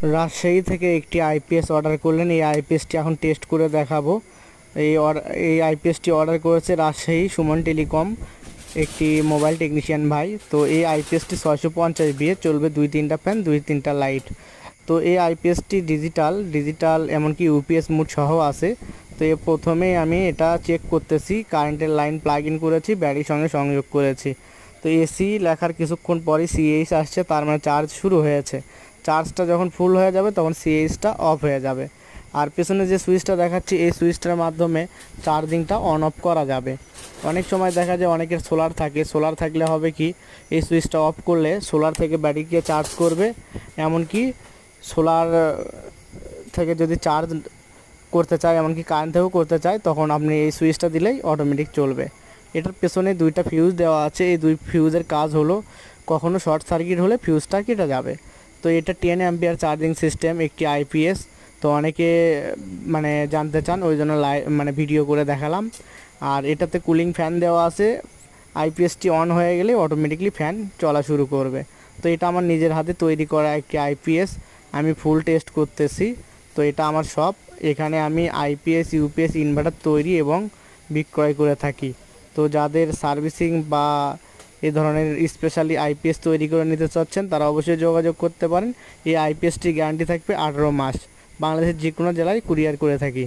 রাজশাহী থেকে একটি IPS order করলেন। এই আইপিএসটি এখন টেস্ট করে দেখাবো। এই আইপিএসটি অর্ডার করেছে রাজশাহী সুমন টেলিকম একটি মোবাইল টেকনিশিয়ান ভাই। তো এই আইপিএসটি 650 বিয়ে চলবে, 2-3টা ফ্যান 2-3টা লাইট। তো এই আইপিএসটি ডিজিটাল এমনকি ইউপিএস মোড সহ আছে। তো প্রথমেই আমি এটা চেক করতেছি, কারেন্টের লাইন প্লাগ ইন করেছি, ব্যাটারির সঙ্গে সংযোগ করেছি। তো এসি লেখার কিছুক্ষণ পরই সিএইচ আসছে, তার মানে চার্জ শুরু হয়েছে। চার্জটা যখন ফুল হয়ে যাবে তখন সিএইচটা অফ হয়ে যাবে। আর পেছনে যে সুইচটা দেখাচ্ছি এই সুইচটার মাধ্যমে চার্জিংটা অন অফ করা যাবে। অনেক সময় দেখা যায় অনেকের সোলার থাকে, সোলার থাকলে হবে কি এই সুইচটা অফ করলে সোলার থেকে ব্যাটারিকে চার্জ করবে। এমনকি সোলার থেকে যদি চার্জ করতে চায়, এমনকি কারেন্ট থেকেও করতে চায়, তখন আপনি এই সুইচটা দিলেই অটোমেটিক চলবে। এটার পেছনে 2টা ফিউজ দেওয়া আছে। এই 2 ফিউজের কাজ হলো কখনো শর্ট সার্কিট হলে ফিউজটা কেটে যাবে। তো এটা 10 অ্যাম্পিয়ার চার্জিং সিস্টেম, একটি আইপিএস। তো অনেকে জানতে চান, ওই জন্য ভিডিও করে দেখালাম। আর এটাতে কুলিং ফ্যান দেওয়া আছে, আইপিএসটি অন হয়ে গেলে অটোমেটিকলি ফ্যান চলা শুরু করবে। তো এটা আমার নিজের হাতে তৈরি করা একটি আইপিএস, আমি ফুল টেস্ট করতেছি। তো এটা আমার শপ, এখানে আমি আইপিএস ইউপিএস ইনভার্টার তৈরি এবং বিক্রয় করে থাকি। তো যাদের সার্ভিসিং বা এ ধরনের স্পেশালি আইপিএস তৈরি করে নিতে চাচ্ছেন তারা অবশ্যই যোগাযোগ করতে পারেন। এই আইপিএসটি গ্যারান্টি থাকবে 18 মাস। বাংলাদেশের যে কোনো জেলায় কুরিয়ার করে থাকি।